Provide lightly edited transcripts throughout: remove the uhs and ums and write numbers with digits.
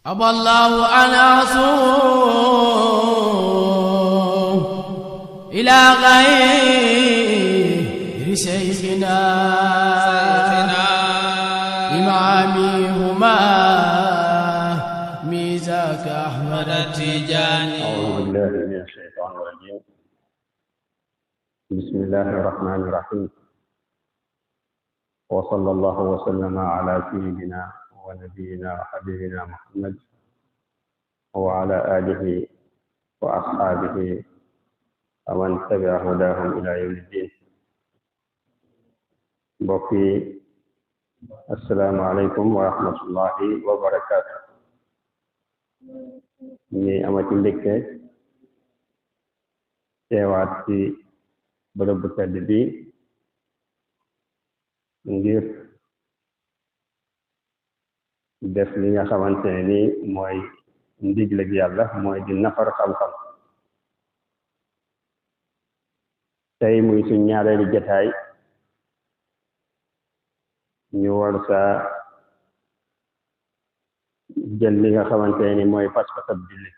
أبى الله أن أصوم إلى غير شيخنا إمامهما ميزاك أحمد التجاني. أعوذ بالله من الشيطان الرجيم. بسم الله الرحمن الرحيم. وصلى الله وسلم على سيدنا ونبينا وحبيبنا محمد وعلى آله وأصحابه ومن تبع هداهم إلى يوم الدين. بقي السلام عليكم ورحمة الله وبركاته. ñi amati mbégte teewaat ci bërëb bu tedd bi ngir def li nga xamante ne ni mooy ndigle gi yàlla mooy di nafar xam-xam. tey muy suñ ñaareelu jotaay ñu war saa jël li nga xamante ne ni mooy pas-pasab jullit.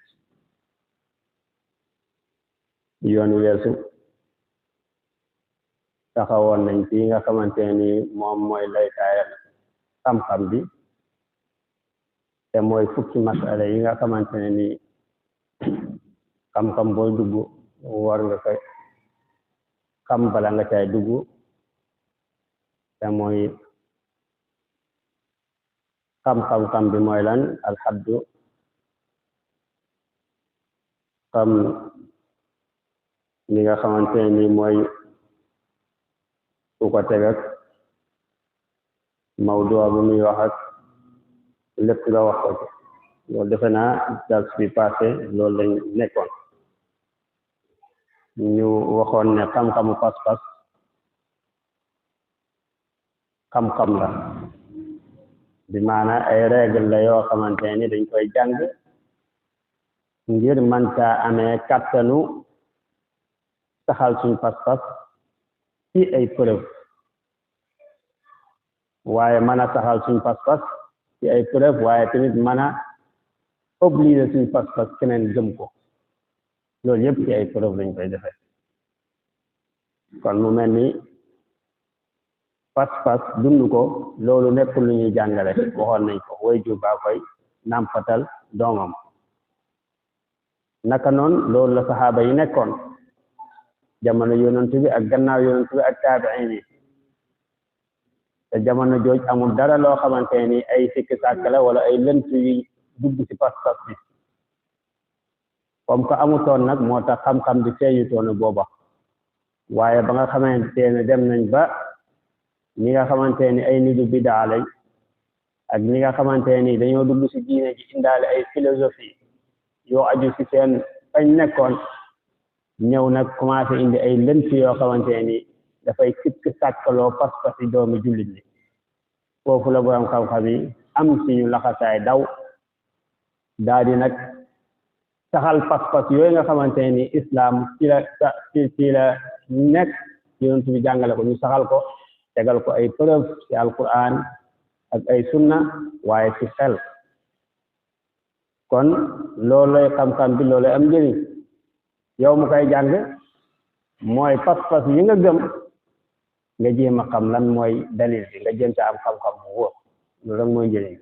yoon weesu taxawoon nañ ci nga xamante ne ni moom mooy laytaayal xam-xam bi te mooy fukki masala yi nga xamante ne ni xam-xam booy dugg war nga koy xam bala nga cay dugg te mooy xam bi mooy lan alxaddu xam li nga xamante ne ni mooy su ko teg ak mawdu bu muy wax ak lépp nga wax ko ci loolu defe naa dars bi passé loolu lañ nekkoon. ñu waxoon ne xam-xamu pas-pas xam-xam la bi maana ay règle la yoo xamante ni dañ koy jàng ngir mën caa amee kàttanu saxal suñ pas-pas ci ay preuve waaye mën a saxal suñ pas-pas ci ay preuve waaye tamit mën a obliger suñ pas-pas keneen gëm ko. loolu yëpp ci ay preuve lañ koy defee. kon mu mel ni pas-pas dund ko loolu nekkul lu ñuy jàngale waxoon nañ ko waajur baa koy nàmpatal doomam. naka noonu loolu la saxaaba yi nekkoon jamono yonent bi ak gannaaw yonent bi ak taabiin yi te jamono jooj amul dara loo xamante ni ay sikki sàkk la wala ay lënt yu dugg ci pas-pas bi. comme que amutoon nag moo tax xam-xam bi feeñutoon booba waaye ba nga xamante ne dem nañ ba ñi nga xamante ni ay nitu bidaa lañ ak ñi nga xamante ni dañoo dugg ci diine ji indaale ay philosophie yoo aju ci seen fañ nekkoon ñëw nag commencé indi ay lënt yoo xamante ni dafay sikk sàkkaloo pas-pas yi doomi jullit ni foofu la borom xam-xam yi am ci ñu laxasaay daw daal di nag saxal pas-pas yooyu nga xamante ni islam ci la nekk yonent bi jàngale ko ñu saxal ko tegal ko ay preuve ci alquran ak ay sunna waaye ci xel. kon loolay xam-xam bi loolay am njëriñ yow mu koy jàng mooy pas-pas yi nga gëm nga jéem a xam lan mooy dalil bi nga jéem sa am xam-xam bu wóor loolu rek mooy njëriñ.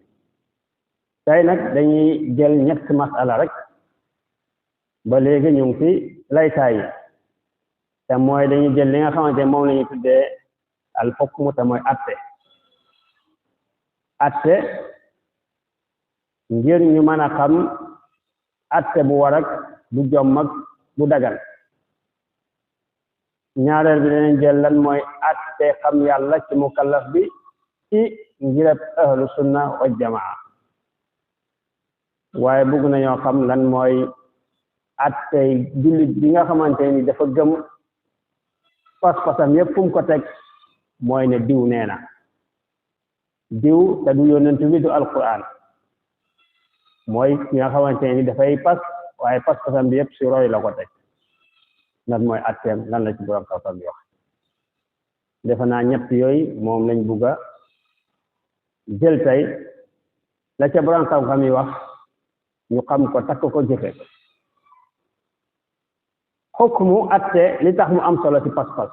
tey nag dañuy jël ñett masala rek ba léegi ñu ngi fi laytaay yi te mooy dañuy jël li nga xamante moom la ñu tuddee al hukmu te mooy atte ngir ñu mën a xam atte bu war ak bu jomm ak bu dagan. ñaareel bi danañ jël lan mooy atte xam yàlla ci mukallaf bi ci ngirab ahlu sunna wa jamaa waaye bëgg nañoo xam lan mooy attey jullit bi nga xamante ni dafa gëm pas-pasam yëpp fu mu ko teg mooy ne diw nee na diw te du yonent bi du alquran mooy ki nga xamante ni dafay pas waaye pas-pasam bi yëpp si roy la ko teg. lan mooy atteem lan la ci borom xam-xam bi wax. defe naa ñett yooyu moom lañ bugg a jël tey la ca borom xam-xam yi wax ñu xam ko takk ko jëfe xukmu atte li tax mu am solo ci pas-pas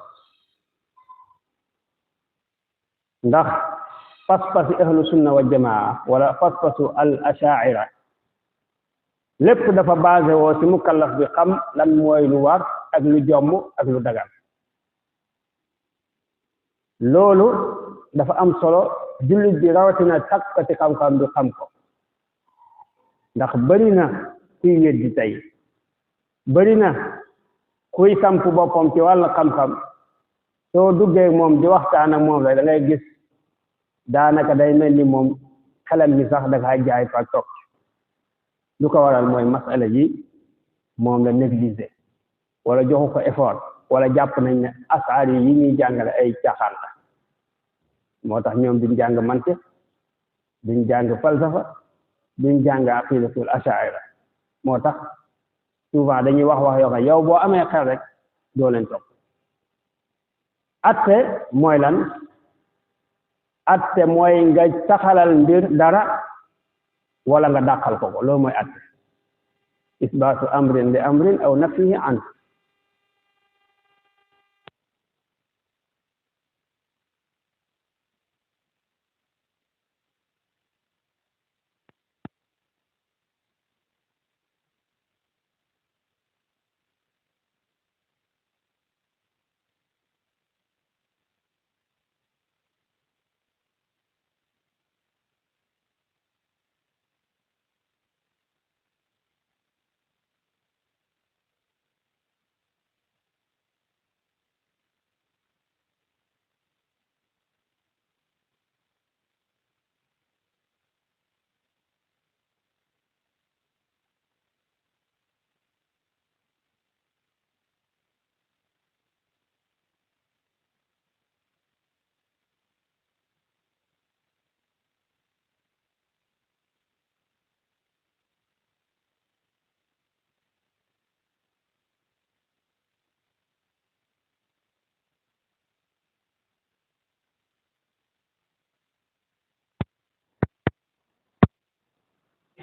ndax pas-pasi ahlu sunna wa jamaa wala pas-pasu al ashaira lépp dafa basé woo ci mukallaf bi xam lan mooy lu war ak lu jomm ak lu dagan loolu dafa am solo jullit bi rawatina takkati xam-xam bi xam ko ndax bari na kuy weddi tey bari na kuy samp boppam ci wàllu xam-xam soo duggee moom di waxtaan ak moom rek da ngay gis daanaka day mel ni moom xelam mi sax da nga jaay fa toog lu ko waral mooy masala yi moom la négligé wala joxu ko effort wala jàpp nañ ne asaar yi ñuy jàngale ay caaxaan la moo tax ñoom duñ jàng mantiq duñ jàng falsafa duñ jàng aqidatul ashaira moo tax souvent dañuy wax yoo xam yow boo amee xel rek doo leen topp atte mooy lan atte mooy nga taxalal mbir dara wala nga dàqal ko loolu mooy atte isbaatu amrin li amrin aw nafihi an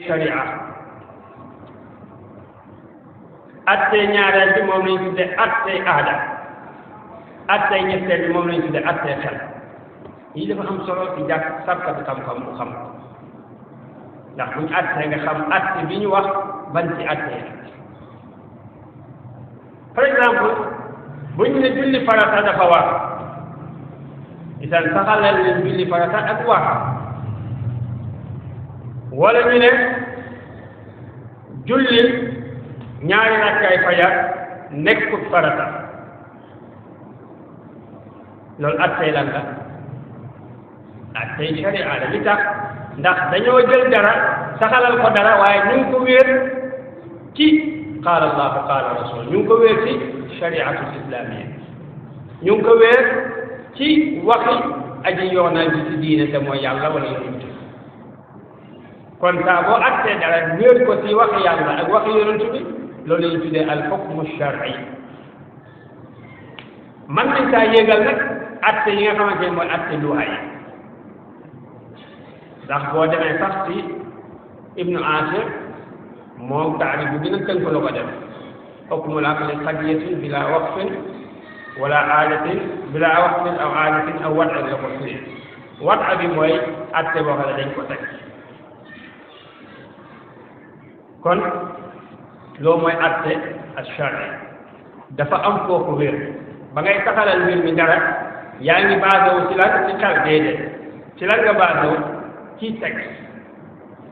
sharia atte ñaareel bi moom lañ tudde atte aada atte ñetteel bi moom lañ tudde atte xel yi dafa am solo ci jàpp sàkkat xam-xam bu xam ndax buñ atte nga xam atte bi ñu wax ban ci atte par exemple buñ ne julli farata dafa war isan saxalal leen julli farata ak war wala ñu ne julli ñaari rakkaay fajar nekkut farata loolu attey lan la attey sharia la li tax ndax dañoo jël dara saxalal ko dara waaye ñu ngi ko wéer ci qaala allahu qaala rasul ñu ngi ko wéer ci shariatul islamiyya ñu ngi ko wéer ci waxi aji yoonal bi ci diine te mooy yàlla wala yonent kon saa boo attee dara wéer ko ci waxi yàlla ak waxi yonent bi loolu lañu tuddee al hukmu shar'i man nañ saa yéegal nag atte yi nga xamante ne mooy atte luwaay ndax boo demee sax ci ibnu asir moom taarif bu gën a tënk la ko def hukmul aqli qadiyatin bila waqfin wala aadatin bila waqfin aw aadatin aw wad'in la ko firi wad' bi mooy atte boo xam ne dañ ko teg kon loolu mooy atte ash-shar'i dafa am foofu wér ba ngay taxalal mbir mi dara yaa ngi baasawu ci lan ci xel déedéet ci lan nga baasawu ci texte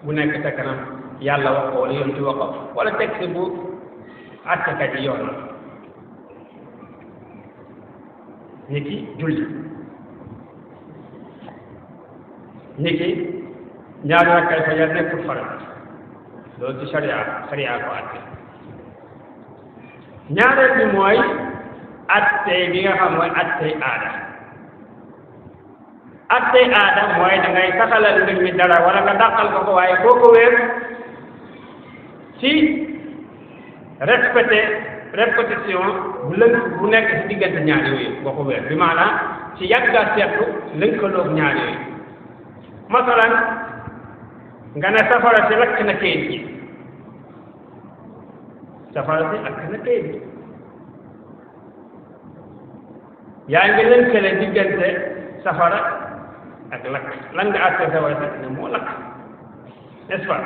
bu nekk sa kanam yàlla wax ko wala yonent wax ko wala texte bu attekat yi yoon ni ki julli ni ki ñaari rakkay fajar nekkul farata loolu ci sharia ko atte ñaareel bi mooy atte bi nga xam mooy attey aada attey aada mooy da ngay saxalal mbir mi dara wala nga dàqal ko ko waaye boo ko wéer ci répétition bu nekk ci diggante ñaar yooyu boo ko wéer bi maanaam ci yàgga seetlu lënkaloog ñaar yooyu masalan nga ne safara si lakk na kayit gi safara si ak na tey bi yaa ngi lënkale diggante safara ak lakk lan nga àtte safara si ne moo lakk n'est-ce pas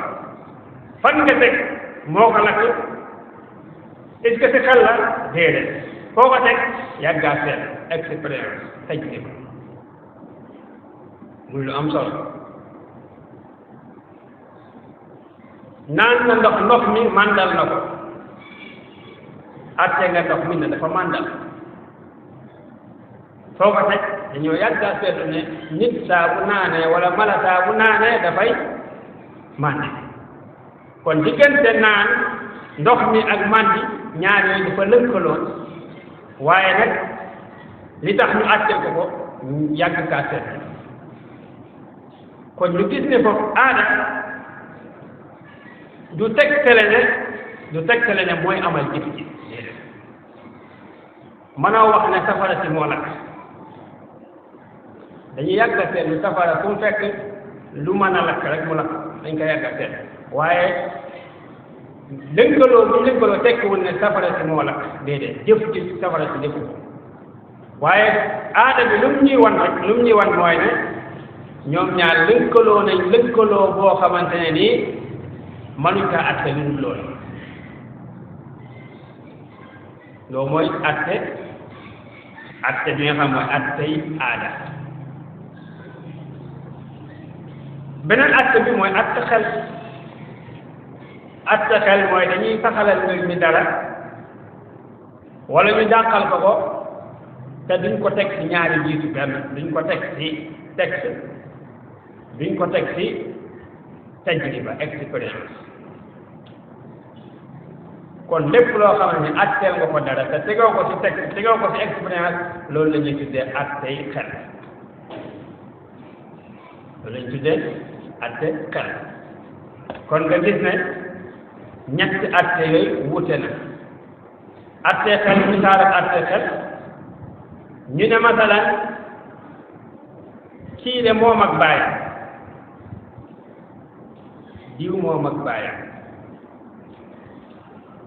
fan nga teg moo ko lakk est-ce que si xel la déedéet foo ko teg yàggaa seet expérience taj bi muy lu am solo naan na ndox mi màndal na ko àtte nga ndox mi ne dafa màndal foo ko teg dañoo yàggaa seetlu ne nit saa bu naanee wala mala saa bu naanee dafay màndi kon diggante naan ndox mi ak màndi ñaar yooyu dafa lënkaloon waaye nag li tax ñu àtte ko yàgg kaa seetlu kon ñu gis ne foofu aada du tegtale ne mooy amal jëf ji déedéet mënoo wax ne safara si moo lakk dañuy yàgg a seetlu safara fu mu fekk lu mën a lakk rek mu lakk dañ ko yàgg a seetlu waaye lënkaloo tekkiwul ne safara si moo lakk déedéet jëf ci safara si defu ko waaye aada bi lu mu ñuy wan mooy ne ñoom ñaar lënkaloo nañ lënkaloo boo xamante ne nii mënuñ kaa atte lu dul loolu loolu mooy atte bi nga xam mooy attey aada beneen atte bi mooy atte xel mooy dañuy saxalal mbir mi dara wala ñu dàqal ko te duñ ko teg ci ñaari jiitu benn duñ ko teg ci texte duñ ko teg ci tajriba expérience kon lépp loo xam ne atteel nga ko dara te tegoo ko ci texte tegoo ko ci expérience loolu la ñuy tuddee attey xel kon nga gis ne ñetti atte yooyu wuute na atte xel misaal ak atte xel ñu ne masalan kii de moom ak baayam diw moom ak baayam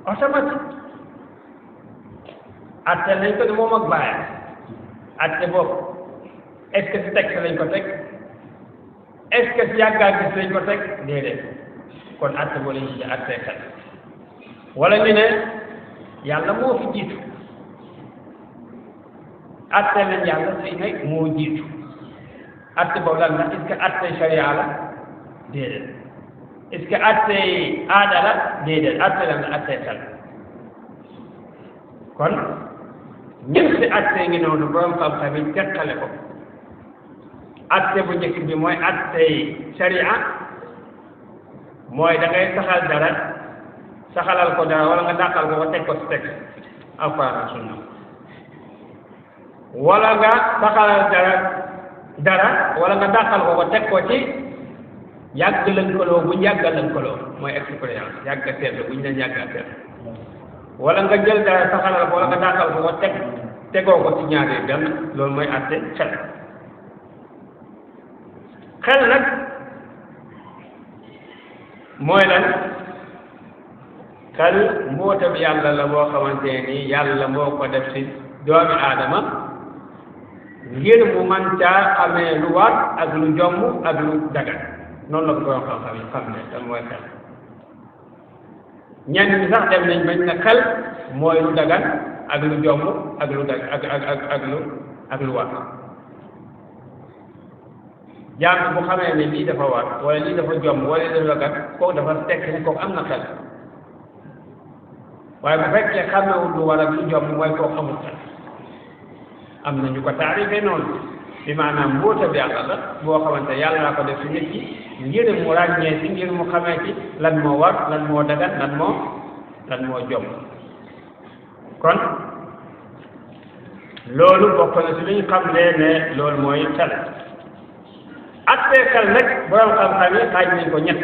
automatique atte nañ ko ne moom ak baayam atte boobu est-ce que ci texte lañ ko teg est-ce que ci yàggaa gis lañ ko teg déedéet kon atte boo lañ ci atte xel wala ñu ne yàlla moo fi jiitu atte nañ yàlla si ne moo jiitu atte boobu lan la est-ce que atte sharia la déedéet est-ce que atte aada la déedéet atte lan la atte xel kon ñetti atte ngi noonu borom xam-xam yi teqale ko atte bu njëkk bi mooy atte sharia mooy da ngay saxal dara saxalal ko dara wala nga dàqal ko teg ko ci texte alquran ak sunna wala nga saxalal dara wala nga dàqal ko teg ko ci yàgg lënkaloo buñ yàgga lënkaloo mooy expérience yàgg a seetlu buñ leen yàgg a seetlu wala nga jël dara saxalal ko wala nga dàqal ko tegoo ko ci ñaar yi benn loolu mooy atte xel nag mooy lan xel mbootam yàlla la boo xamante ni yàlla moo ko def ci doomi aadama ngir mu man caa xamee lu war ak lu jomb ak lu dagan noonu la ko borom xam-xam yi xam ne tan mooy xel ñenn ñi sax dem nañ bañ na xel mooy lu dagan ak lu jomb ak lu dag ak lu war jaam bu xamee ne lii dafa war wala lii dafa jomb wala lii dafa dagan kooku dafa tekk ne kooku am na xel waaye bu fekkee xamewul lu war ak lu jomb mooy kooku amul xel am na ñu ko taarifee noonu bi maanaam mbóotab yàlla la boo xamante yàlla naa ko def ci nit ki ngir mu ràññee ci ngir mu xamee ci lan moo war lan moo dagan lan moo jomb kon loolu bokk na ci li ñu xam ne loolu mooy xel attee xel nag borom xam-xam yi xaaj nañ ko ñett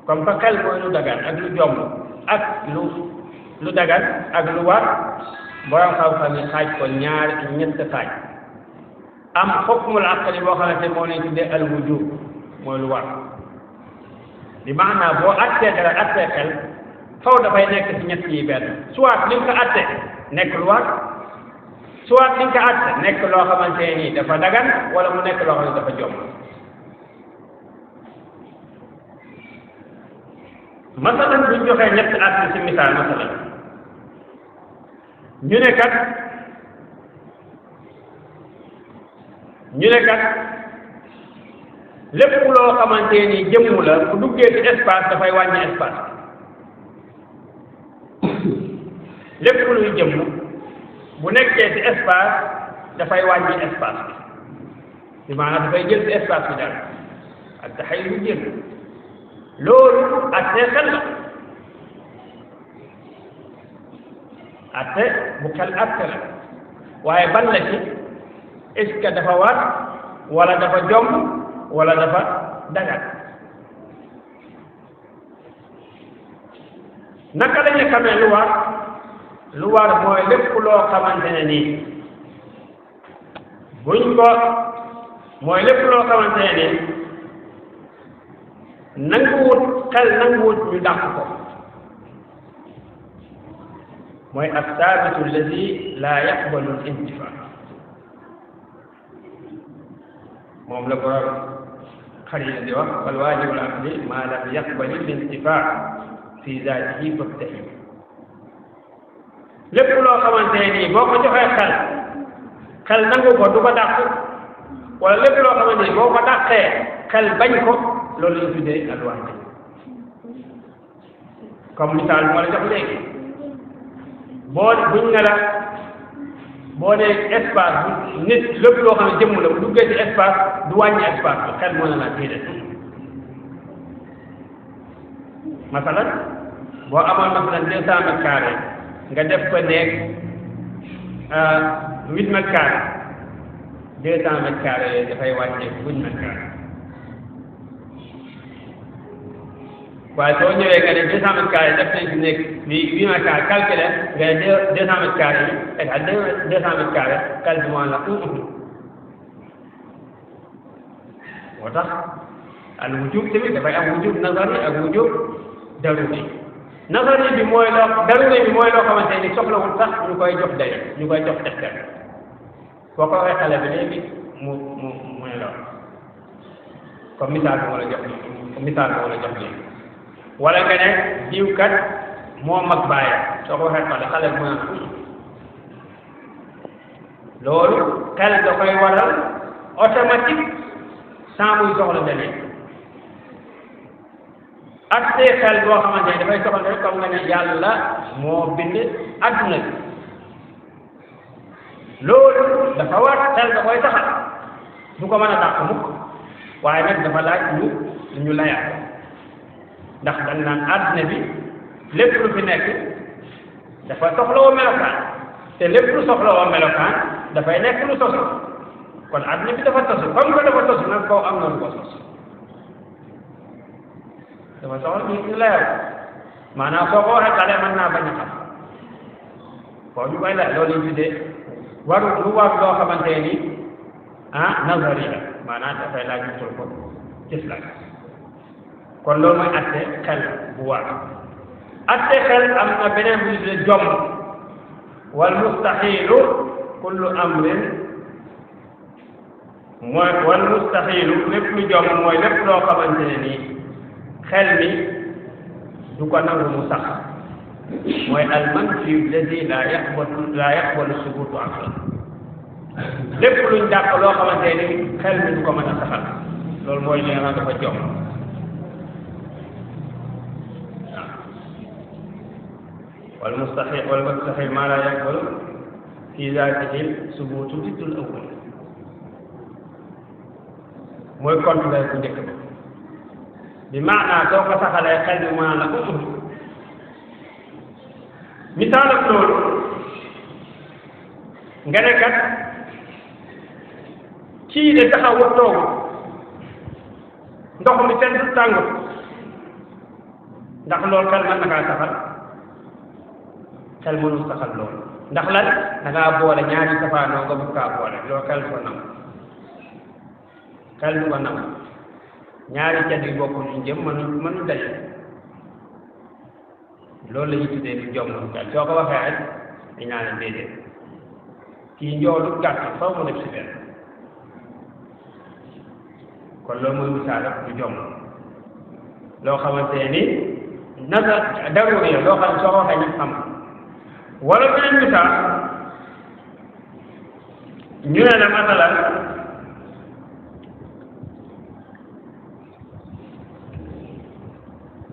comme que xel mooy lu dagan ak lu jomb ak lu dagan ak lu war borom xam-xam yi xaaj ko ñett xaaj am xukmul aqli boo xamante moo leen tuddee al wujub mooy lu war bi maanaam boo attee dara attee xel faw dafay nekk ci ñett yi benn soit li nga ko atte nekk lu war soit li nga ko atte nekk loo xamante ni dafa dagan wala mu nekk loo xam ne dafa jom masalan buñ joxee ñett atte ci misaal masalan ñu ne kat lépp loo xamante ni jëmm la bu duggee ci espace dafay wàññi espace lépp luy jëmm bu nekkee ci espace dafay wàññi espace bi maanaam dafay jël ci espace bi daal ak taxay lu jël loolu atte xel la atte bu xel atte la waaye ban la ci est-ce que dafa war wala dafa jomb wala dafa dagat naka la ñu xamee lu war mooy lépp loo xamante ne nii buñ ko mooy lépp loo xamante ne nii nanguwut ñu dàq ko mooy as-saabitu alladi laa yaqbalu al-intifaa moom la borom xarina di wax wal waajibu al-aqli maa lam yaqbal al-intifaa fi zaatihi fabtahi lépp loo xamante ne nii boo ko joxee xel nangu ko du ko dàq wala lépp loo xamante ni boo ko dàqee xel bañ ko loolu la ñu tuddee al-waajib comme misaal moo la jox léegi buñ ne la boo nee espace nit lépp loo xam ne jëmm la bu duggee ci espace du wàññi espace bi xel moo na la déedéet masalan boo amoon masalan 200 mètres carrés nga def ko nekk 8 mètres carrés 200 mètres carrés yooyu dafay wàññeeku 8 mètres carrés waaye soo ñëwee nga ne 200 mètres carrés def nañ ci nekk bi 8 mètres carrés calculé nga ne 200 mètres carrés yi égal 200 mètres carrés calcule la moo tax al wujub tamit dafay am wujub nazari ak wujub daruri nazari bi mooy loo daruri bi mooy loo xamante ni soxlawul sax ñu koy jox day ñu koy jox tegtal boo ko waxee xale bi léegi mu ne lool comme misaal bi moo la jox léegi wala nga ne diw kat moo mag bàyyi soo ko waxee xale bi mu loolu xel da koy waral automatique sans muy soxla dalil ak see xel boo xamante ne dafay soxla rek comme nga ne yàlla moo bind adduna bi loolu dafa war xel da koy taxal du ko mën a dàq mukk waaye nag dafa laaj ñu layaat ndax dañ naan adduna bi lépp lu fi nekk dafa soxlawoo melokaan te lépp lu soxlawoo melokaan dafay nekk lu sosu kon adduna bi dafa sosu comme que dafa sosu nag koo am na lu ko sos dafa soxla ñu layal maanaam soo ko waxee xale mën naa bañ a xam foo ñu koy lay loolu ñu tuddee waru lu war loo xamante ni nazari la maanaam dafay laaj ñu tul ko gis la kon loolu mooy atte xel bu war atte xel am na beneen bu ñu tuddee jomm wal mustaxilu kullu amrin mooy wal mustaxilu lépp lu jomm mooy lépp loo xamante ne nii xel mi du ko nangu mu sax mooy al manfi alladi la yaqbalu subutu aqlan lépp luñ dàq loo xamante ni xel mi du ko mën a saxal loolu mooy li nga dafa jomm wal mustahil ma la yaqbalu fi zaatihi subutu diddul awwal mooy contraire bu njëkk ba bi maanaa soo ko saxalee xel bi maa la misaal ak loolu nga ne kat kii de taxawut toogu ndox mi seen du tàngut ndax loolu xel mën na kaa saxal xel mënul saxal loolu ndax lan da ngaa boole ñaari safaanoo nga bëgg kaa boole loolu xel du ko nangu xel du ko nangu ñaari cat yu bokkul ñu jëm mënu daje loolu la ñu tuddee lu jom soo ko waxee rek dañ naa leen déedéet kii njoolu gàtt faw mu def si benn kon loolu mooy misaal lu jom loo xamante ni nasa daruri loo xam soo ko waxee ñu xam wala beneen misaal ñu ne la masalan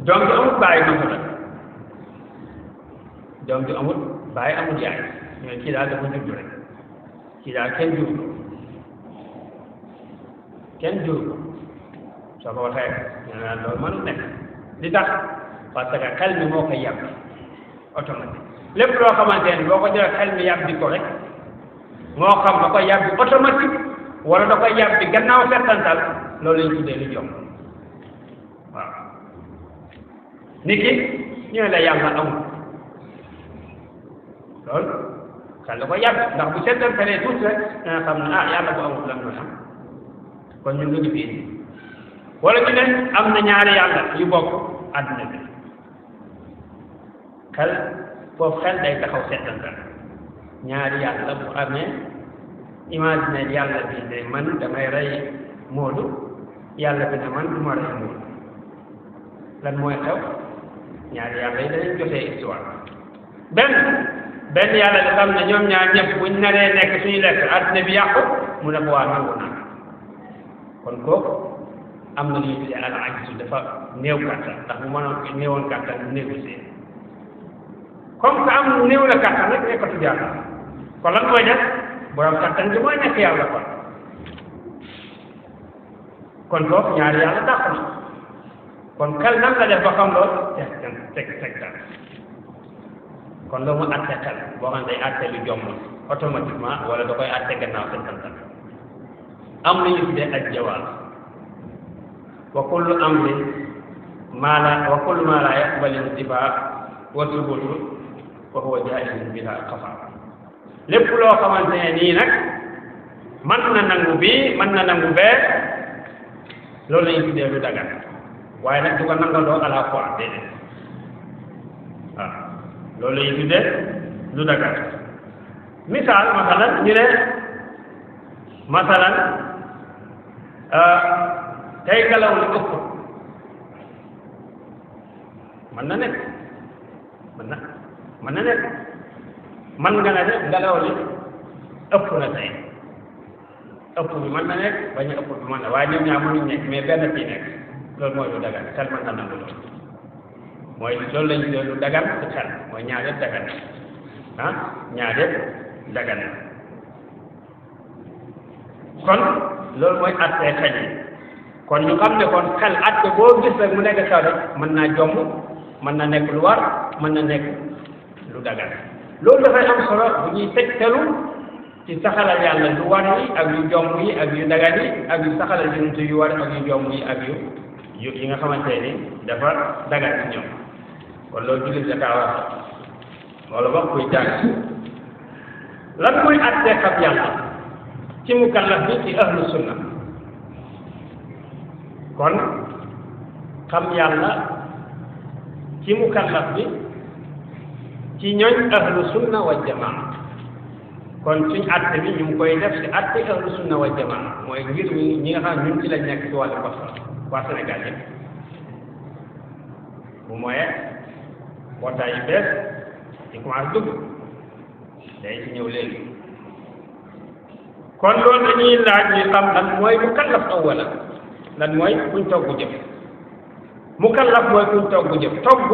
doom bi amul bàyyi masalan doom bi amul bàyyi amul yaay ñooy kii daal dafa judd rek kii daal kenn jur ko soo ko waxee ñu ne la loolu mënul nekk li tax parce que xel mi moo koy yàgg automatique lépp loo xamante ne boo ko jëlee xel mi yàgg ko rek moo xam da koy yàgg automatique wala da koy yàgg gannaaw settantal loolu lañ tuddee lu jom waaw nit ki ñu ne la yàlla amul loolu xel da koy yàgg ndax bu settantalee tuuti rek danga xam ne yàlla bu amul lan mooy am kon ñun lu ñu fi indi wala ñu ne am na ñaari yàlla yu bokk àdduna bi xel foofu xel day taxaw settantal ñaari yàlla bu amee imaginer yàlla bi ne man damay rey Moodu yàlla bi ne man du ma rey Moodu lan mooy xew ñaari yàlla yi danañ jotee histoire benn yàlla di xam ne ñoom ñaar ñëpp buñ naree nekk suñu lekk àdduna bi yàqu mu ne ko waa nangu naa kon kooku am na lu ñu tuddee al ajzu dafa néew kàttan ndax mu mënoon néewoon kàttan mu négocier comme que am néew la kàttan rek nekkatu yàlla kon lan mooy def borom kàttan bi mooy nekk yàlla kon foofu ñaari yàlla dàq na kon xel nan la def ba xam loolu teg kon loolu mu àtte xel boo xam ne day àtte lu jomm automatiquement wala da koy àtte gannaaw settantal am na ñu tuddee ak jawaab wa kullu amrin wa kullu ma la yaqbalu intibaa wa thubutu wa huwa jaa'izun bila xafa lépp loo xamante ne nii nag mën na nangu bii mën na nangu bee loolu la ñu tuddee lu dagan waaye nag du ko nangandoo à la fois déedéet waaw loolu la ñu tuddee lu dagan misaal masalan ñu ne masalan tey ngelaw li ëpp mën na nekk mën na nekk man nga ne de ngelaw li ëpp na tey ëpp bi mën na nekk bañ a ëpp bi mën na waaye ñoom ñaar mënuñ nekk mais benn fii nekk loolu mooy lu dagan xel mën na nangu loolu mooy loolu lañu doon lu dagan ci xel mooy ñaar yëpp dagan ñaar yëpp dagan kon loolu mooy attee xel yi kon ñu xam ne kon xel atte boo gis rek mu nekk xel rek mën naa jomb mën na nekk lu war mën na nekk lu dagan loolu dafay am solo bu ñuy tegtalu ci saxalal yàlla lu war yi ak yu jomb yi ak yu dagan yi ak yu saxalal yonent yu war ak yu jomb yi ak yu yi nga xamante ni dafa dagan ci ñoom kon loolu jullit da kaa war wala wax kuy jàng lan mooy attee xam yàlla ci mukallaf bi ci ahlu sunna kon xam yàlla ci mukallaf bi ci ñooñ ahlu sunna wa jamaa kon suñ atte bi ñu ngi koy def ci atte ahlu sunna wa jamaa mooy ngir ñi nga xam ñun ci lañ nekk ci wàllu Boston waa Sénégal yëpp bu mooyee mbootaay yu bees di commencé dugg day ci ñëw léegi kon loolu dañuy laaj ñu xam lan mooy mukallaf awwala lan mooy kuñ togg jëf mukallaf mooy kuñ togg jëf togg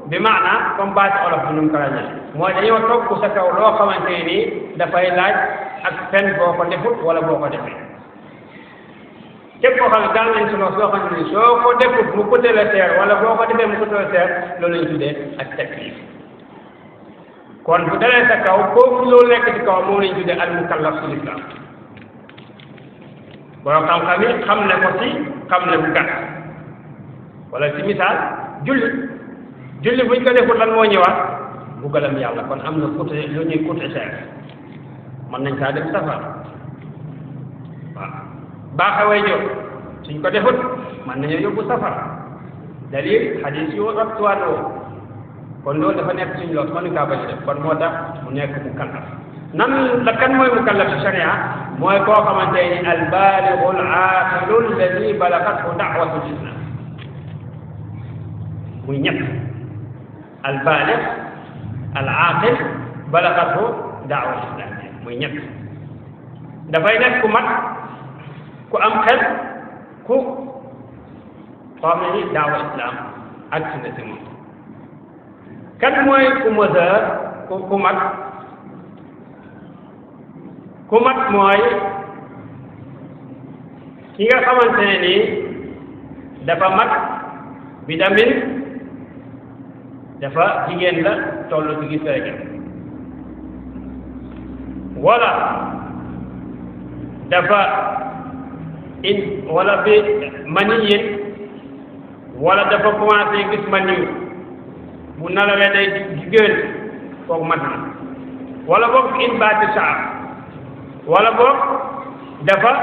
bi maanaa comme baati olof bi nu mu ko ràññee mooy dañoo togg sa kaw loo xamante ni dafay laaj ak fen boo ko defut wala boo ko defee képp koo xam ne daal nañ solo soo xam ne soo ko defut mu coûté la cher wala boo ko defee mu coûté la cher loolu lañ tuddee ak taklif kon bu dalee sa kaw kooku loolu nekk ci kaw moom lañ tuddee al mukallaf ci lislam borom xam-xam yi xam ne ko ci xam ne bu gàtt wala ci misaal julli buñ ko defut lan moo ñëwaat mbugalam yàlla kon am na coûté lu ñuy coûté cher mën nañ saa dem safar waaw baaxe way jot ci suñ ko defut mën nañoo yóbbu safara dalil hadis yu rottuwaatoo kon loolu dafa nekk suñ loos mënuñ kaa bañ a def kon moo tax mu nekk mukallaf nan la kan mooy mukallaf ci sharia mooy koo xamante ni albalighu alaqilu alladi balagathu da'watu lislam muy ñett albaligh alaqil balagathu da'watu lislam muy ñett dafay nekk ku mat ku am xel ku xam ne ni daawa islam ak si na si moom kan mooy ku mesure ku mat mooy ki nga xamante ne nii dafa mat bi damin dafa jigéen la toll ci gis rek wala dafa wala bi maniyin wala dafa commencé gis maniyu bu nalawee day jigéen kooku mat na wala boog in baati saar wala boog dafa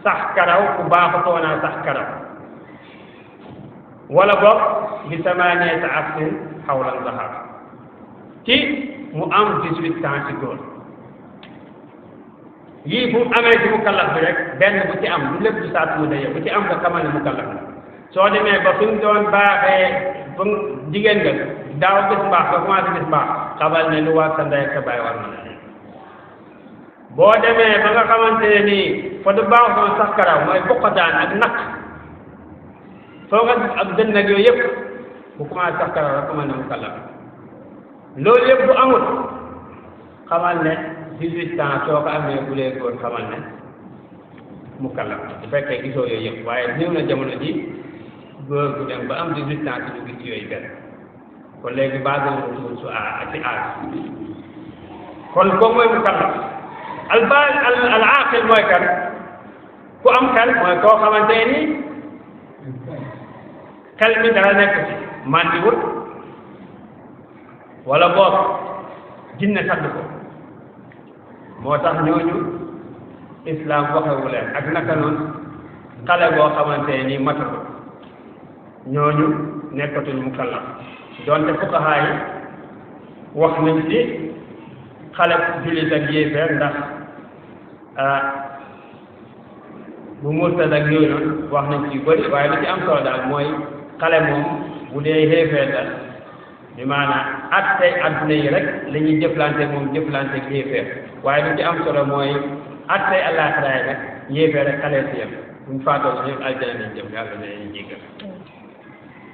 sax karaw ku baaxutoona sax karaw wala boog bi samaaniyata asin xawlan zahar ci mu am 18 ans ci góor yii bu amee ci mukallaf bi rek benn bu ci am lu lépp du saat mu daye bu ci am nga xamal ne mukallaf la soo demee ba fi mu doon baaxee ba jigéen nga daaw gis mbaax nga commencé gis mbaax xamal ne lu war sa ndey ak sa baay war na la boo demee ba nga xamante ne nii fa du baax doon sax karaw mooy bokkataan ak naq soo nga ak dënn ak yooyu yëpp bu commencé sax karaw rek xamal ne mukallaf loolu yëpp bu amul xamal ne 18 ans soo ko amee bu lee góor xamal ne mukallaf bu fekkee gisoo yooyu yëpp waaye néew na jamono ji góor gu dem ba am 18 ans ci du gis yooyu benn kon léegi basé wu su ci aar kon kooku mooy mukallaf al aqil mooy kan ku am xel mooy koo xamante ni xel mi dara nekk ci màndiwut wala boog jinne sadd ko moo tax ñooñu islam waxewu leen ak naka noonu xale boo xamante ni matu ñooñu nekkatuñ mukallaf donte fuqaha yi wax nañ ci xale jullit ak yéefeer ndax bu murtad ak yooyu noonu wax nañ ci yu bëri waaye li ci am solo daal mooy xale moom bu dee yéefeer la bi maanaam at tey adduna yi rek la ñuy jëflante moom jëflante ak yéefeer waaye li ci am solo mooy at tey àllaaxira yi rek yéefeer rek xale si yem buñ faatoo si ñoom aljana lañ jëm yàlla na leen jéggal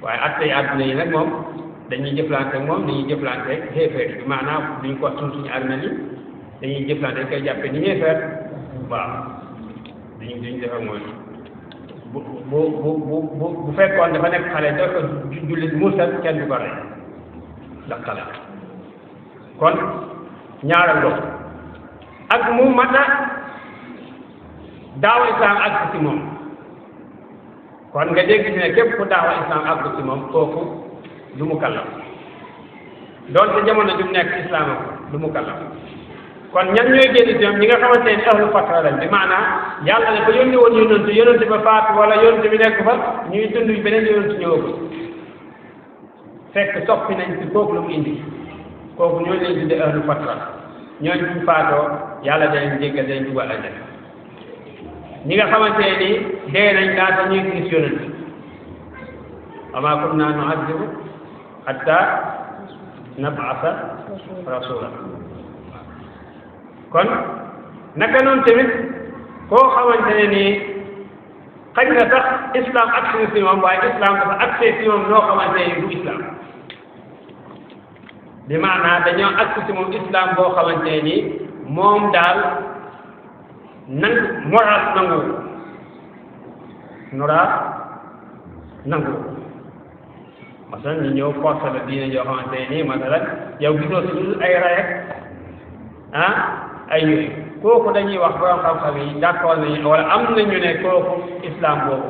waaye at tey adduna yi nag moom dañuy jëflante moom dañuy jëflante yéefeer bi maanaam duñ ko suñu armel yi dañuy jëflante dañ koy jàppe ni yéefeer waaw duñ defa mooy bu fekkoon dafa nekk xale doo ko jullit mursal kenn du ko rey ndax xale kon ñaareel loolu ak mu mata daawa islam ak ci moom kon nga dégg ne képp ku daawa islam ak ci moom kooku du mukallaf doonte jamono ju nekk islam ak du mukallaf kon ñan ñooy génn ci ñoom ñi nga xamante ne ahlu fatra lañ bi maanaam yàlla ne ko yónni woon yónnante ba faatu wala yónnante bi nekk fa ñuy dund beneen yónnante ñëwagul fekk soppi nañ ci kooku lu mu indi kooku ñooñu lañ tuddee ahlu fatra ñooñu buñ faatoo yàlla danañ jéggal dañ dugal àjjana ñi nga xamante ni dee nañ laata ñuy gis yónnante wa maa kunnaa nu'azzibu hattaa nab'asa rasuula kon naka noonu tamit koo xamante ne nii xëy na sax islam accès si moom waaye islam dafa accès si moom noo xamante ne du islam bi maanaam dañoo accès si moom islam boo xamante ne nii moom daal moral nangu masalan ñu ñëw force la diine joo xamante ne nii masalan yow gisoo si dul ay rey ay yooyu kooku dañuy wax borom xam-xam yi d'accord nañu wala am nañu ne kooku islam boobu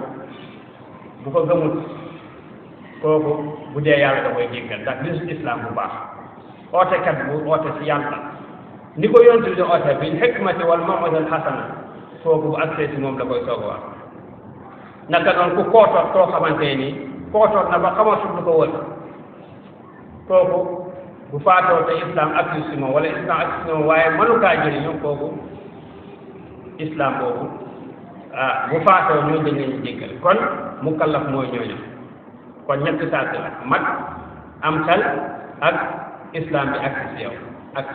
bu ko gëmul kooku bu dee yàlla da koy jéggal ndax gisul islam bu baax ootekat bu oote si yàlla ni ko yontu di oote bil hikmati wal maw'izati al hasana kooku bu accès si moom da koy soog a wax naka noonu ku kootoot koo xamante ni kootoot na ba xamatul lu ko wër kooku bu faatoo te islam ak si moom wala islam ak si moom waaye mënu kaa jëriñoo kooku islam boobu bu faatoo ñoo dañ leen jéggal kon mukallaf mooy ñooñu kon ñetti sart la mag am xel ak islam bi ak si yow ak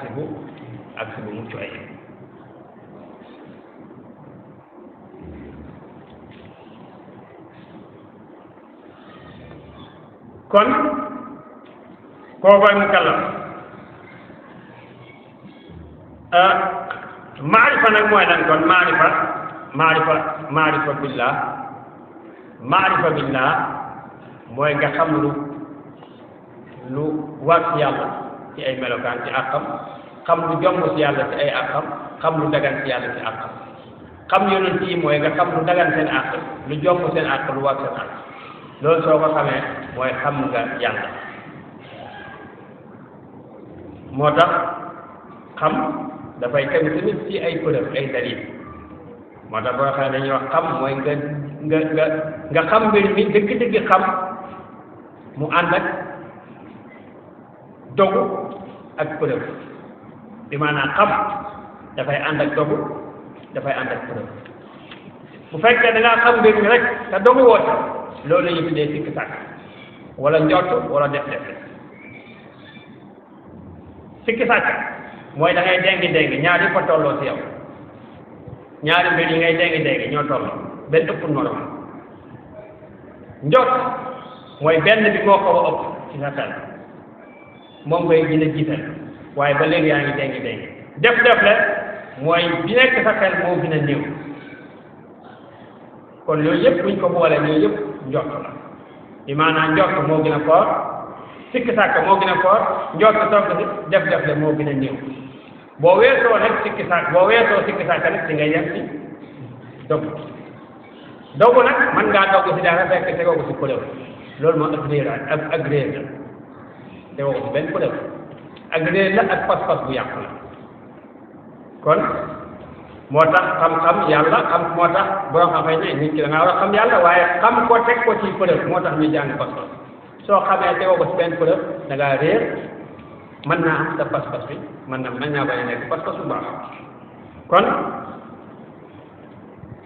si bu mucc ay kon kookoy mukallaf maarifa nag mooy lan kon maarifa billah mooy nga xam lu war ci yàlla ci ay melokaan ci àqam xam lu jomb ci yàlla ci ay àqam xam lu dagan ci yàlla ci àqam xam yonent yi mooy nga xam lu dagan seen àq lu jomb seen àq lu war seen àq loolu soo ko xamee mooy xam nga yàlla moo tax xam dafay tegu tamit ci ay preuve ay dalil moo tax boo xam ne dañuy wax xam mooy nga xam mbir mi dëgg-dëgg xam mu ànd ak dogu ak preuve bi maanaam xam dafay ànd ak dogu dafay ànd ak preuve bu fekkee da ngaa xam mbir mi rek te dogu woo loolu la ñu tuddee sikk sàkk wala njort wala def sikki sàkk mooy da ngay déngi ñaari fa tolloo ci yow ñaari mbir yi ngay déngi ñoo tolloo benn ëpp morom njort mooy benn bi moo ko ëpp ci sa xel moom ngay gën a jiital waaye ba léegi yaa ngi déngi def la mooy bi nekk sa xel moo gën a néew kon yooyu yëpp buñ ko boole yooyu yëpp njort la bi maanaam njort moo gën a foor sikk sàkk moo gën a foor njort toog si def la moo gën a néew boo weesoo nag sikk sàkk nag ci ngay yem ci dogu nag mën ngaa dogu si dara fekk tegoo ko si preuve loolu moo ak réer la tegoo ko si benn preuve ak réer la ak pas-pas bu yàqu la kon moo tax xam-xam yàlla xam moo tax boo xam ne nit ki da ngaa war a xam yàlla waaye xam ko teg ko ci preuve moo tax ñu jàng pas-pas soo xamee tegoo ko ci benn preuve da ngaa réer mën naa am sa pas-pas bi mën naa bañ a nekk pas-pas bu baax kon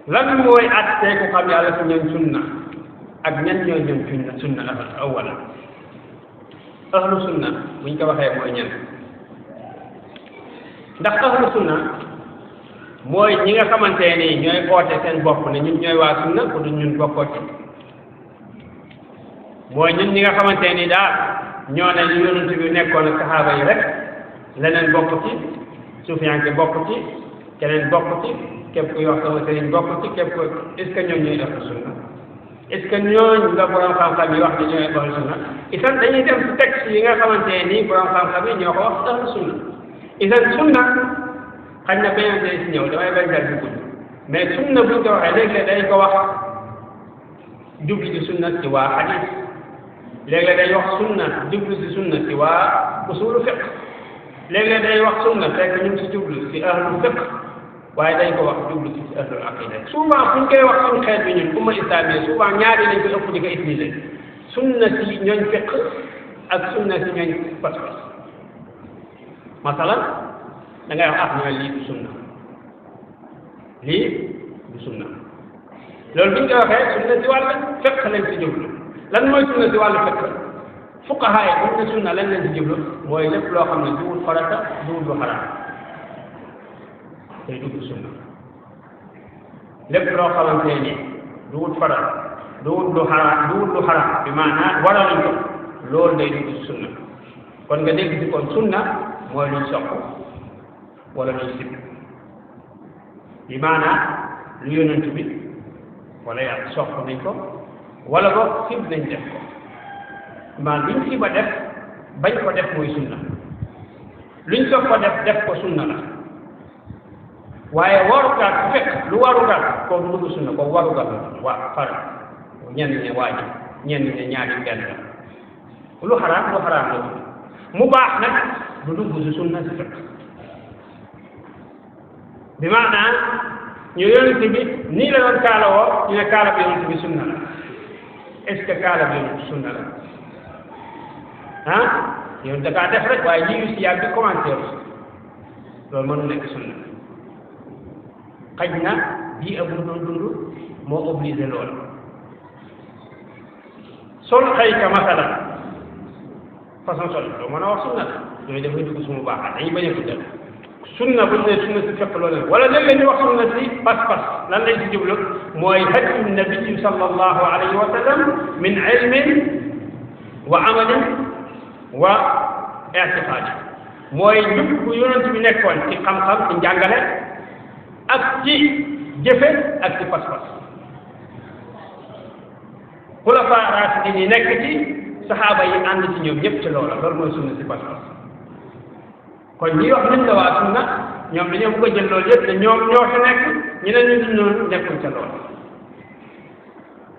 lan mooy àttee ku xam yàlla si ñoom sunna ak ñan ñooy ñoom sunna awwala ahlu sunna buñ ko waxee mooy ñan ndax ahlu sunna mooy ñi nga xamante ni ñooy oote seen bopp ne ñun ñooy waa sunna ko du ñun bokkoo ci mooy ñun ñi nga xamante ni daal ñoo ne li yonent bi nekkoon ak saxaaba yi rek leneen bokk ci suufiyanke bokk ci keneen bokk ci képp ku wax sama sëriñ bokk ci képp ku est-ce que ñooñu ñooy ahlu sunna est-ce que ñooñu la borom xam-xam yi wax ni ñooy ahlu sunna itam dañuy dem ci texte yi nga xamante ni borom xam-xam yi ñoo ko wax ahlu sunna itam sunna xañ na beneen day si ñëw damay bañ bi gudd mais sunna buñ ko waxee léeg-léeg dañ ko wax jublu ci sunna ci waa hadis léeg-léeg day wax sunna jublu ci sunna ci waa usulu fiqh léeg-léeg day wax sunna fekk ñu ngi si jublu ci ahlul fiqh waaye dañ ko wax jublu ci ahlul aqida souvent fu ñu koy wax suñu xeet bi ñun umma islamiyya souvent ñaari lañ ko ëpp di ko utiliser sunna si ñooñ fiqh ak sunna si ñooñ pas-pas masalan da ngay wax ñooy lii du sunna loolu bi ñu koy waxee sunna si wàllu fiqh lañ si jublu lan mooy sunna si wàllu fiqh fuqaha yi buñ ne sunna lañ leen si jublu mooy lépp loo xam ne duwul farata duwul lu xaraam day dugg sunna lépp loo xamante ni duwul farata duwul lu xaraam bi maanaam waraluñ ko loolu day dugg sunna kon nga dégg si kon sunna mooy luñ sopp wala luñ sib bi maanaam lu yonent bi wala yàlla sopp nañ ko wala boog sib nañ def ko maanaam luñ si ba def bañ ko def mooy sunna luñ sopp ko def ko sunna la waaye warugar bu fekk lu warugar koo du dugg sunna ko warugar la waa far ñenn ñi waaji ñenn ñi ñaari benn la lu xaraam la mu baax nag du dugg si sunna si fekk bi maanaam ñu yonent bi nii la doon kaala woo ñu ne kaala bi yonent bi sunna la est-ce que kaala bi yonent bi sunna la ah yow da kaa def rek waaye lii si yàgg commentaire loolu mënu nekk sunna xaj na bii amul doon dund moo obligé loolu sol xayka masala façon sol doo mën a wax sunna la yooyu dafay dugg sumu baaxaat dañuy bañ a tuddal sunna bu ñu nee sunna si fekk loolu wala léeg-léeg ñu wax sunna si pas-pas lan lay si jublu mooy hadiyu nabi sallallahu alayhi wa sallam min ilmin wa amalin wa i'tiqaadi mooy njub bu yonent bi nekkoon ci xam-xam ci njàngale ak ci jëfe ak ci pas-pas xulafaa raasidiin yi nekk ci saxaaba yi ànd ci ñoom ñëpp ci loola loolu mooy sunna si pas-pas kon ñi wax nañ la waa sunna ñoom dañoo bëgg a jël loolu yëpp te ñoom ñoo fa nekk ñu ne ñu noonu nekkul ca loolu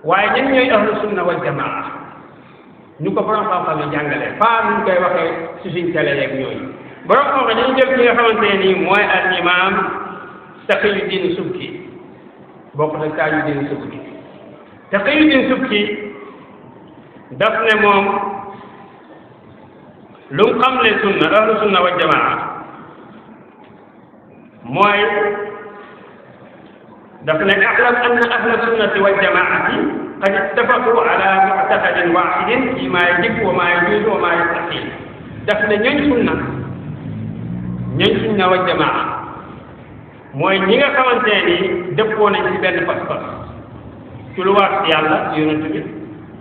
waaye ñun ñooy ahlu sunna wal jamaa ñu ko borom xam-xam yi jàngalee pas ñu koy waxee si suñ télé yeeg ñooñu borom xam-xam dañu jël ki nga xamante ne nii mooy al imam Taqiyuddin Subki bokk na Tajuddin Subki Taqiyuddin Subki daf ne moom lu mu xamle sunna ahlu sunna wa jamaa mooy daf ne a'lam anna ahla sunnati wal jamaati qad ittafaqu ala mu'taqadin wahidin fi ma yajibu wa ma yajuzu wa ma yastahil daf ne ñooñ sunna wa jamaa mooy ñi nga xamante ni dëppoo nañ ci benn pas-pas ci lu war ci yàlla ci yonent bi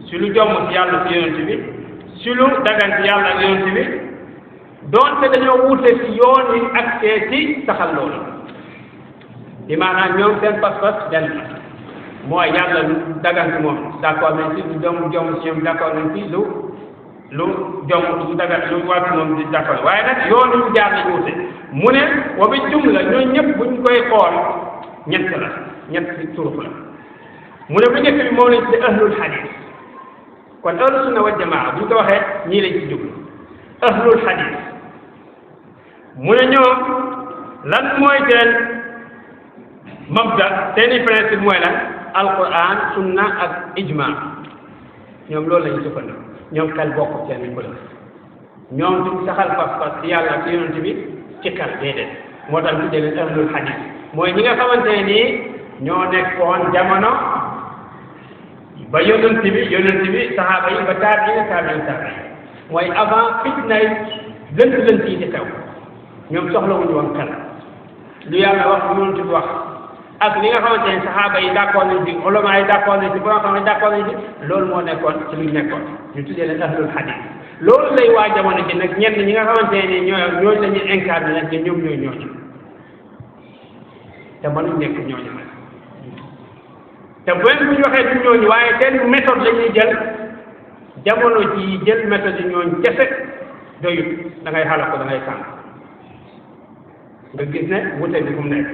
ci lu jomm ci yàlla ci yonent bi ci lu dagan ci yàlla ak yonent bi doonte dañoo wuute ci yoon yi ak ci saxal loolu di maanaam ñoom seen pas-pas benn la mooy yàlla lu dagan ci moom d'accord nañ ci lu jomm ci ñoom d'accord nañ ci lu jomm lu dagan lu war ci moom di d'accord waaye nag yoon yu jaar nañ wuute mu ne wa bi jumla ñooñu ñëpp buñ koy xool ñett turuf la mu ne bu njëkk bi moom lañ ci ahlul hadis kon ahlu sunna wal jamaa bu ñu ko waxee ñii lañ ci jublu ahlul hadis mu ne ñoom lan mooy seen mabda seeni principe mooy lan alquran sunna ak ijma ñoom loolu lañu sukkandiku ñoom xel bokk seen ko la ñoom duñ saxal pas-pas ci yàlla ak yonent bi ci xel déedéet moo tax ñu leen ahlul hadis mooy ñi nga xamante ne nii ñoo nekkoon jamono ba yonent bi saxaaba yi ba taabiin mooy avant fitnay lënt yi di xew ñoom soxlawuñu woon xel lu yàlla wax lu yonent bi wax ak li nga xamante ne saxaaba yi d'accord nañ ci ulama yi d'accord nañ ci borom xam ne d'accord nañ ci loolu moo nekkoon ci luñ nekkoon ñu tuddee leen ahlul hadis loolu lay waa jamono ji nag ñenn ñi nga xamante ne ñooñu la ñuy incarné nag ñoom ñooñu te mënuñ nekk ñooñu nag te bu ñu waxee du ñooñu waaye seen méthode la ñuy jël jamono ji jël méthode yi ñooñu kese doyut da ngay xalaat ko da ngay sànq nga gis ne wute bi fu mu nekk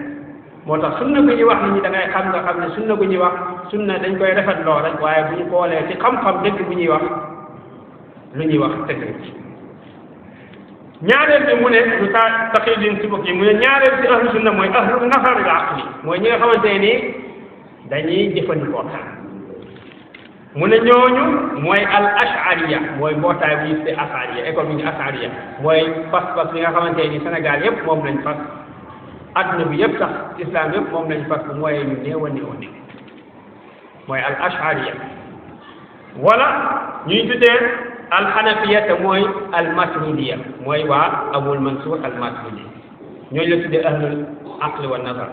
moo tax sunna gu ñuy wax nit ñi da ngay xam nga xam ne sunna gu ñuy wax sunna dañ koy rafetloo rek waaye bu ñu xoolee ci xam-xam dëgg bu ñuy wax lu ñuy wax tëgg ñaareel bi mu ne lu Taqiyuddin Subki mu ne ñaareel ci ahlu sunna mooy ahlu nafar al aqli mooy ñi nga xamante ne nii dañuy jëfandikoo xel mu ne ñooñu mooy al ashariya mooy mbootaay bu ñu tuddee ashariya école bi ñu ashariya mooy pas-pas bi nga xamante ni Sénégal yëpp moom lañ fas adduna bi yëpp sax islam yëpp moom lañ fas mooy ñu néew a mooy al ashariya wala ñuy tuddee al hanafiya te mooy al maturidiya mooy waa Abul Mansour al maturidi ñooñu la tuddee ahlul aqli wa nazar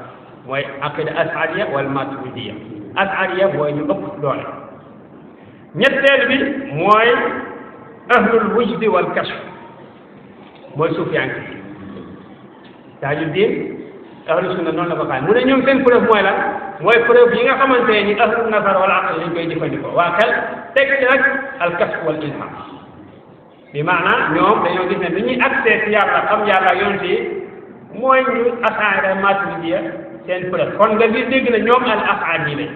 mooy aqida ashariya wal maturidiya ashariya mooy ñu ëpp doole ñetteel bi mooy ahlul wujdi wal kashf mooy suufiyanke Tajuddin ahlu sunna noonu la ko xaar mu ne ñoom seen preuve mooy lan mooy preuve yi nga xamante ni ahlul nazar wal aql lañ koy jëfandikoo waa xel teg ci nag al kashf wal ilham bi maanaam ñoom dañoo gis ne ni ñuy accès ci yàlla xam yàlla yonent yi mooy ñu ashariya maturidiya seen preuve kon nga gis dégg na ñoom al ashari lañ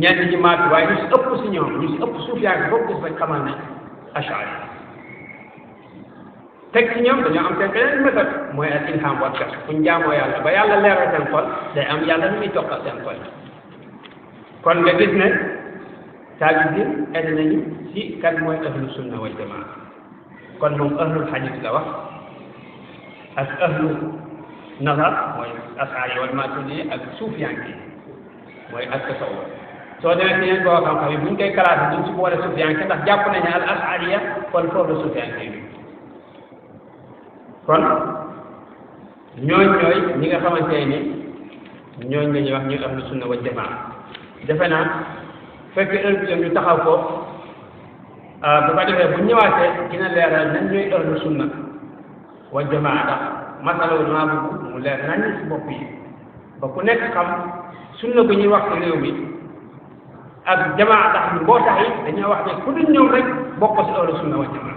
ñenn ñi maatu waaye ñu si ëpp si ñoom ñu si ëpp suuf yaa ngi boobu gis bañ xamal ne ashari teg ci ñoom dañoo am seen beneen méthode mooy al ilham wal kashf fu ñu jaamoo yàlla ba yàlla leeral seen xol day am yàlla lu muy toqal seen xol kon nga gis ne taalibe bi aide nañu ci kan mooy ahlu sunna wal jamaa kon moom ahlul hadith la wax ak ahlu nazar mooy asaari wal maturidi ak suufiyanke mooy ak tasawuf soo demee ci yeneen boo xam-xam yi bu ñu koy classé duñ ci boole suufiyanke ndax jàpp nañu al asariya kon foofu la suufiyanke bi kon ñooy ñi nga xamante ni ñooñ la ñuy wax ñu ahlu sunna wal jamaa defe naa fekk heure bi ñu taxaw ko bu ko defee bu ñëwaatee dina leeral nañ ñooy ahlu sunna wal jamaa ndax masala wu maa bëgg mu leer nañ ci bopp yi ba ku nekk xam sunna bu ñuy wax ci réew mi ak jamaa ndax mbootaay yi dañoo wax ne ku dul ñëw rek bokk ci ahlu sunna wal jamaa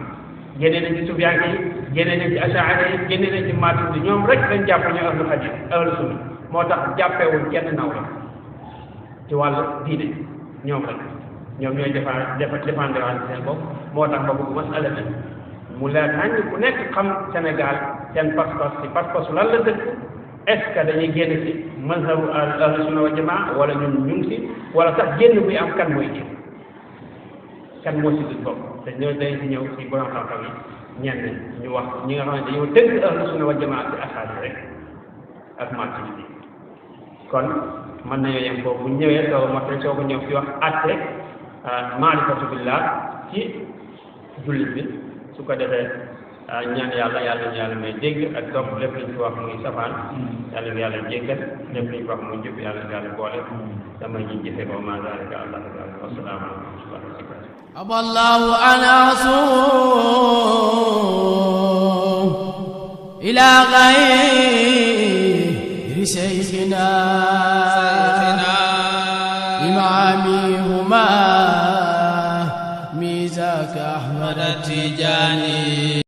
génne nañ ci sufiyanke yi génne nañ ci asaari yi génne nañ ci maturidi ñoom rek lañ jàpp ñu ahlu hadith ahlu sunna moo tax jàppewuñ kenn naw la ci wàllu diine ñoom rek ñoom ñooy défendre seen bopp moo tax ba bëgg masala bi mu leer nañ ku nekk xam Sénégal seen pas-pas ci pas-pasu lan la dëkk est-ce que dañuy génn ci mazhabu ahlu sunna wal jamaa wala ñun ñu ngi ci wala sax génn buy am kan mooy génn kan moo ci dul bopp te ñoo dañ ci ñëw ci borom xam-xam yi ñenn ñu wax ñi nga xam ne dañoo dëgg ahlu sunna wal jamaa ci asaari rek ak maturidi kon mën nañoo yem foofu bu ñëwee soo ko ñëw fi wax atte maarifatu billah ci jullit bi su ko defee ñaan yàlla ñu yàlla may dégg ak topp lépp liñ fi wax muy safaan yàlla ñu yàlla jéggal lépp liñ fi wax muy jub yàlla ñu yàlla boole dama ñu jëfe ko ma zalika allah taala wassalaamu alaykum wa rahmatullahi أبى الله أن أصوم إلى غير سيفنا إمامهما ميزاك أحمد التجاني